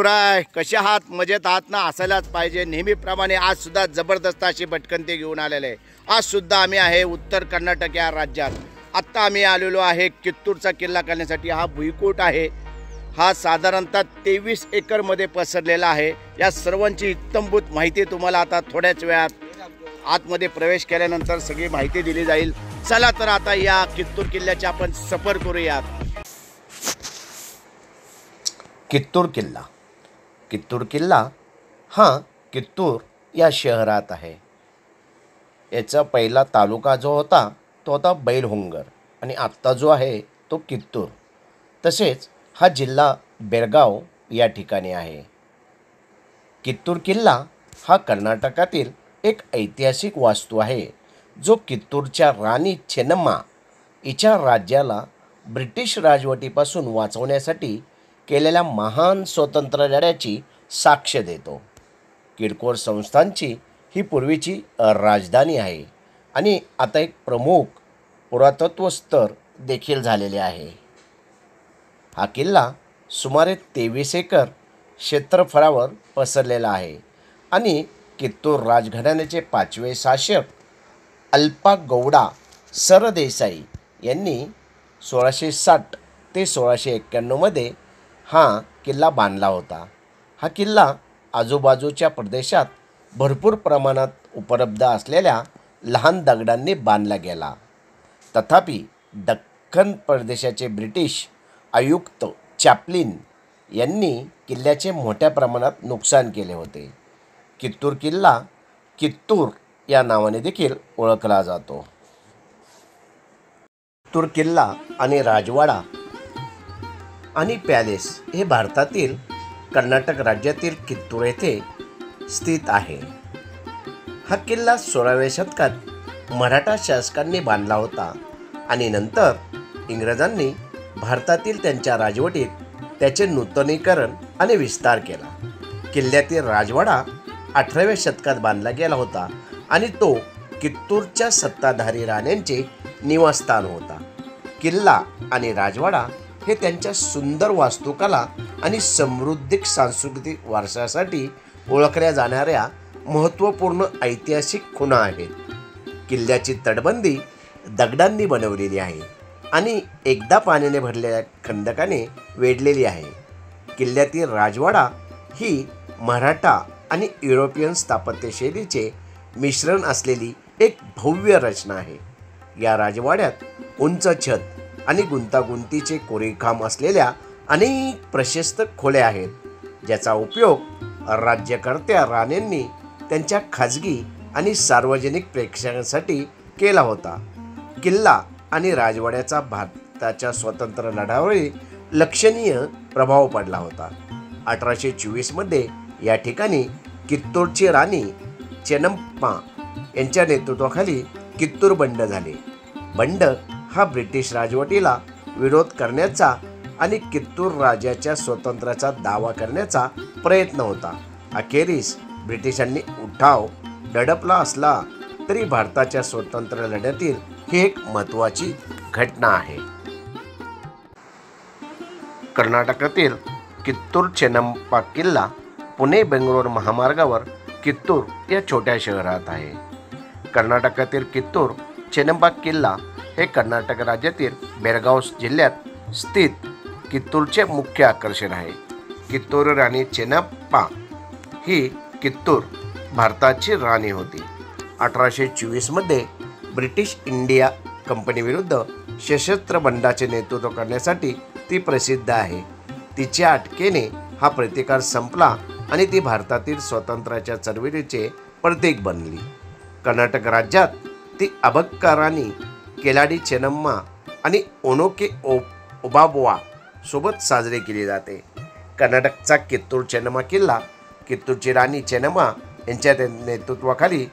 शिवराय कसे आहात? मजेत आहात ना? असायलाच पाहिजे. नेहमीप्रमाणे आज सुद्धा जबरदस्त अशी भटकंती घेऊन आलेले आहे. आज सुद्धा आम्ही आहे उत्तर कर्नाटक या राज्यात. आत्ता आम्ही आलेलो आहे कित्तूरचा किल्ला करण्यासाठी. हा भुईकोट आहे. हा साधारणतः 23 एकरमध्ये पसरलेला आहे. या सर्वांची इत्तमभूत माहिती तुम्हाला आता थोड्याच वेळात आतमध्ये प्रवेश केल्यानंतर सगळी माहिती दिली जाईल. चला तर आता या कित्तूर किल्ल्याची आपण सफर करूयात. कित्तूर किल्ला. कित्तूर किल्ला हा कित्तूर या शहरात आहे. याचा पहिला तालुका जो होता तो होता बैलहोंगर आणि आत्ता जो आहे तो कित्तूर. तसेच हा जिल्हा बेळगाव या ठिकाणी आहे. कित्तूर किल्ला हा कर्नाटकातील एक ऐतिहासिक वास्तू आहे जो कित्तूरच्या राणी चेन्नम्मा हिच्या राज्याला ब्रिटिश राजवटीपासून वाचवण्यासाठी केलेल्या महान स्वातंत्र्य लढ्याची साक्ष देतो. किरकोळ संस्थांची ही पूर्वीची राजधानी आहे आणि आता एक प्रमुख पुरातत्व स्थळ देखील झालेले आहे. हा किल्ला सुमारे 23 एकर क्षेत्रफळावर पसरलेला आहे आणि कित्तूर राजघराण्याचे 5वे शासक अल्पागौडा सरदेसाई यांनी 1660 ते 1691 मध्ये हा किल्ला बांधला होता. हा किल्ला आजूबाजूच्या प्रदेशात भरपूर प्रमाणात उपलब्ध असलेल्या लहान दगडांनी बांधला गेला. तथापि दख्खन प्रदेशाचे ब्रिटिश आयुक्त चॅपलिन यांनी किल्ल्याचे मोठ्या प्रमाणात नुकसान केले होते. कित्तूर किल्ला कित्तूर या नावाने देखील ओळखला जातो. कित्तूर किल्ला आणि राजवाडा आणि पॅलेस हे भारतातील कर्नाटक राज्यातील कित्तूर येथे स्थित आहे. हा किल्ला 16व्या शतकात मराठा शासकांनी बांधला होता आणि नंतर इंग्रजांनी भारतातील त्यांच्या राजवटीत त्याचे नूतनीकरण आणि विस्तार केला. किल्ल्यातील राजवाडा 18व्या शतकात बांधला गेला होता आणि तो कित्तूरच्या सत्ताधारी राण्यांचे निवासस्थान होता. किल्ला आणि राजवाडा हे त्यांच्या सुंदर वास्तुकला आणि समृद्ध सांस्कृतिक वारशासाठी ओळखल्या जाणाऱ्या महत्त्वपूर्ण ऐतिहासिक खुणा आहेत. किल्ल्याची तटबंदी दगडांनी बनवलेली आहे आणि एकदा पाण्याने भरलेल्या खंदकाने वेढलेली आहे. किल्ल्यातील राजवाडा ही मराठा आणि युरोपियन स्थापत्यशैलीचे मिश्रण असलेली एक भव्य रचना आहे. या राजवाड्यात उंच छत आणि गुंतागुंतीचे कोरीवकाम असलेल्या अनेक प्रशस्त खोल्या आहेत, ज्याचा उपयोग राज्यकर्त्या राण्यांनी त्यांच्या खाजगी आणि सार्वजनिक प्रेक्षकांसाठी केला होता. किल्ला आणि राजवाड्याचा भारताच्या स्वातंत्र्य लढ्यावरील लक्षणीय प्रभाव पडला होता. 1824 मध्ये या ठिकाणी कित्तूरची राणी चेन्नम्मा यांच्या नेतृत्वाखाली कित्तूर बंड झाले. बंड हा ब्रिटिश राजवटीला विरोध करण्याचा आणि कित्तूर राज्याच्या स्वातंत्र्याचा दावा करण्याचा प्रयत्न होता. अखेरीस ब्रिटिशांनी उठाव दडपला असला तरी भारताच्या स्वातंत्र्य लढ्यातील ही एक महत्त्वाची घटना आहे. कर्नाटकातील कित्तूर चेन्नम्मा किल्ला पुणे बेंगलोर महामार्गावर कित्तूर या छोट्या शहरात आहे. कर्नाटकातील कित्तूर चेन्नम्मा किल्ला हे कर्नाटक राज्यातील बेळगाव जिल्ह्यात स्थित कित्तूरचे मुख्य आकर्षण आहे. कित्तूर राणी चेन्नम्मा ही कित्तूर भारताची राणी होती. 1824 मध्ये ब्रिटिश इंडिया कंपनीविरुद्ध सशस्त्र बंडाचे नेतृत्व करण्यासाठी ती प्रसिद्ध आहे. तिच्या अटकेने हा प्रतिकार संपला आणि ती भारतातील स्वातंत्र्याच्या चळवळीचे प्रतीक बनली. कर्नाटक राज्यात ती अबक्का राणी केलाडी चेन्नम्मा आणि ओनोके ओबाबुवा सोबत साजरी केली जाते. कर्नाटकचा कित्तूर चेन्नम्मा किल्ला कित्तूरची राणी चेन्नम्मा यांच्या नेतृत्वाखाली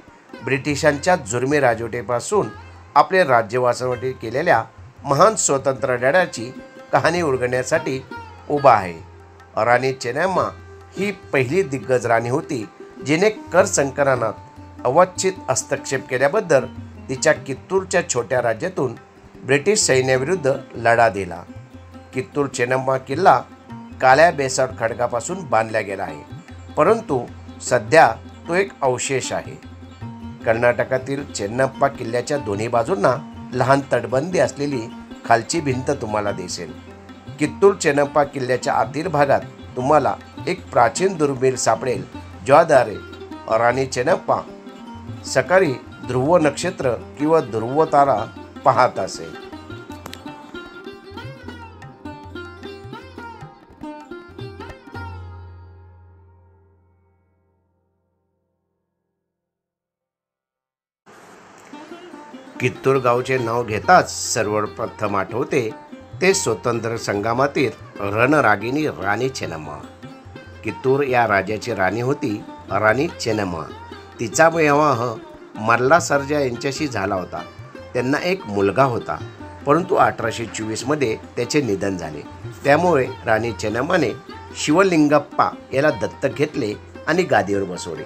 ब्रिटिशांच्या जुलमी राजवटीपासून आपले राज्य वाचवण्यासाठी केलेल्या महान स्वातंत्र्य लढ्याची कहाणी उलगडण्यासाठी उभा आहे. राणी चेन्नम्मा ही पहिली दिग्गज राणी होती जिने कर संकलनात अवांछित हस्तक्षेप केल्याबद्दल तिच्या कित्तूरच्या छोट्या राज्यातून ब्रिटिश सैन्याविरुद्ध लढा दिला. कित्तूर चेन्नम्मा किल्ला काळ्या बेसाल्ट खडकापासून बांधला गेला आहे, परंतु सध्या तो एक अवशेष आहे. कर्नाटकातील चेन्नप्पा किल्ल्याच्या दोन्ही बाजूंना लहान तटबंदी असलेली खालची भिंत तुम्हाला दिसेल. कित्तूर चेन्नप्पा किल्ल्याच्या आतील भागात तुम्हाला एक प्राचीन दुर्बीण सापडेल, ज्याद्वारे राणी चेन्नप्पा सकाळी ध्रुव नक्षत्र किंवा ध्रुव तारा पाहत असे. कित्तूर गावचे नाव घेताच सर्वप्रथम आठवते ते स्वतंत्र संग्रामातील रणरागिणी राणी चेन्नम्मा. कित्तूर या राज्याची राणी होती राणी चेन्नम्मा. तिचा विवाह मल्ला सर्जा यांच्याशी झाला होता. त्यांना एक मुलगा होता, परंतु 1824 त्याचे निधन झाले. त्यामुळे राणी चेन्नम्माने शिवलिंगप्पा याला दत्तक घेतले आणि गादीवर बसवले.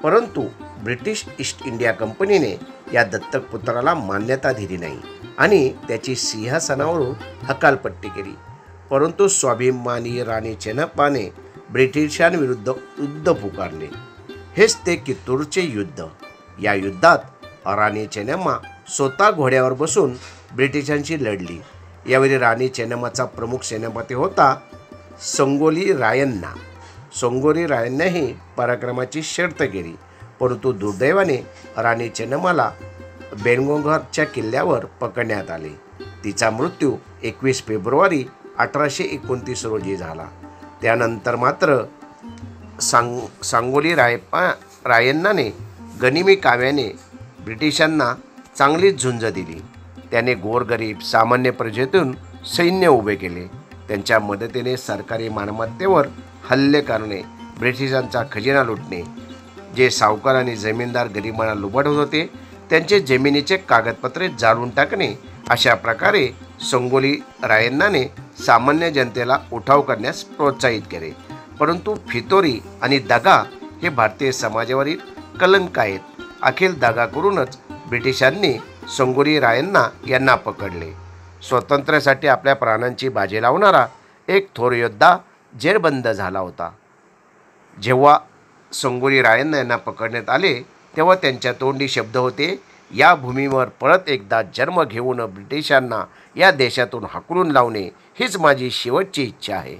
परंतु ब्रिटिश ईस्ट इंडिया कंपनीने या दत्तक पुत्राला मान्यता दिली नाही आणि त्याची सिंहासनावरून हकालपट्टी केली. परंतु स्वाभिमानी राणी चेन्नप्पाने ब्रिटिशांविरुद्ध युद्ध पुकारले. हेच ते कित्तूरचे युद्ध. या युद्धात राणी चेन्नम्मा स्वतः घोड्यावर बसून ब्रिटिशांशी लढली. यावेळी राणी चेन्नम्माचा प्रमुख सेनापती होता संगोली रायण्णा. संगोली रायण्णाही पराक्रमाची शर्त केली, परंतु दुर्दैवाने राणी चेन्नम्माला बेंगोघरच्या किल्ल्यावर पकडण्यात आले. तिचा मृत्यू 21 फेब्रुवारी 1829 रोजी झाला. त्यानंतर मात्र सांगोली रायण्णाने गनिमी काव्याने ब्रिटिशांना चांगलीच झुंज दिली. त्याने गोरगरीब सामान्य प्रजेतून सैन्य उभे केले. त्यांच्या मदतीने सरकारी मालमत्तेवर हल्ले करणे, ब्रिटिशांचा खजिना लुटणे, जे सावकार आणि जमीनदार गरिबांना लुबाडत होते त्यांचे जमिनीचे कागदपत्रे जाळून टाकणे, अशा प्रकारे संगोली रायण्णाने सामान्य जनतेला उठाव करण्यास प्रोत्साहित केले. परंतु फितोरी आणि दगा हे भारतीय समाजावरील कलंक आहेत. अखेर दगा करूनच ब्रिटिशांनी संगोली रायण्णा यांना पकडले. स्वातंत्र्यासाठी आपल्या प्राणांची बाजी लावणारा एक थोर योद्धा जेरबंद झाला होता. जेव्हा संगोली रायण्णा यांना पकडण्यात आले तेव्हा त्यांच्या तोंडी शब्द होते, या भूमीवर परत एकदा जन्म घेऊन ब्रिटिशांना या देशातून हाकलून लावणे हीच माझी शेवटची इच्छा आहे.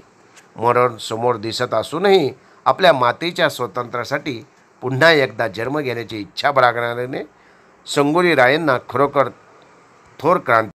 मरण समोर दिसत असूनही आपल्या मातेच्या स्वातंत्र्यासाठी पुन्हा एकदा जन्म घेण्याची इच्छा बाळगणाऱ्याने संगोली रायण्णा खरोखर थोर क्रांती.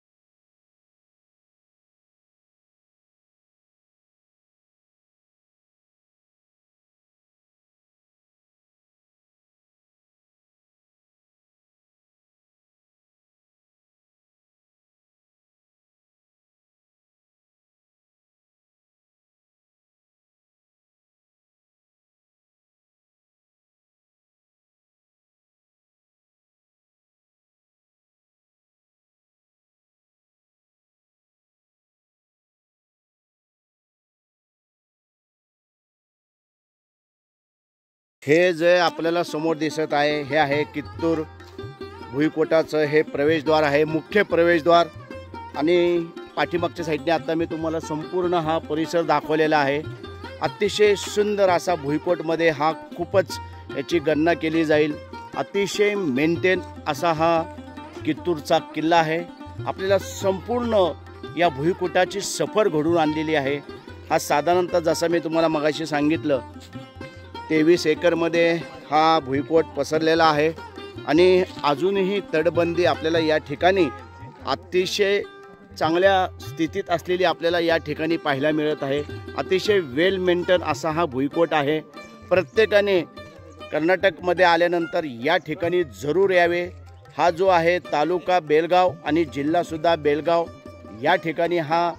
हे जे आपल्याला समोर दिसत आहे हे आहे कित्तूर भुईकोटाचं हे प्रवेशद्वार आहे, मुख्य प्रवेशद्वार. आणि पाठीमागच्या साईडने आता मी तुम्हाला संपूर्ण हा परिसर दाखवलेला आहे. अतिशय सुंदर असा भुईकोटमध्ये हा खूपच याची गणना केली जाईल. अतिशय मेंटेन असा हा कित्तूरचा किल्ला आहे. आपल्याला संपूर्ण या भुईकोटाची सफर घडून आणलेली आहे. हा साधारणतः जसं मी तुम्हाला मगाशी सांगितलं 23 एकरमध्ये हा भुईकोट पसरलेला आहे आणि अजूनही तटबंदी आपल्याला या ठिकाणी अतिशय चांगल्या स्थितीत असलेली आपल्याला या ठिकाणी पाहायला मिळत आहे. अतिशय वेल मेंटेन असा हा भुईकोट आहे. प्रत्येकाने कर्नाटकमध्ये आल्यानंतर या ठिकाणी जरूर यावे. हा जो आहे तालुका बेलगाव आणि जिल्हासुद्धा बेलगाव या ठिकाणी हा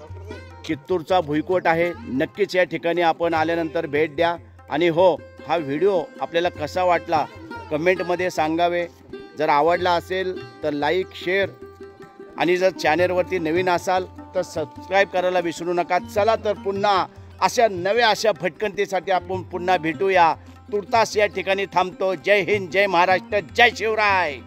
कित्तूरचा भुईकोट आहे. नक्कीच या ठिकाणी आपण आल्यानंतर भेट द्या. आणि हो, हा व्हिडिओ आपल्याला कसा वाटला कमेंटमध्ये सांगावे. जर आवडला असेल तर लाईक, शेअर आणि जर चॅनेलवरती नवीन असाल तर सबस्क्राईब करायला विसरू नका. चला तर पुन्हा अशा नव्या अशा भटकंतीसाठी आपण पुन्हा भेटूया. तुर्तास या ठिकाणी थांबतो. जय हिंद, जय महाराष्ट्र, जय शिवराय.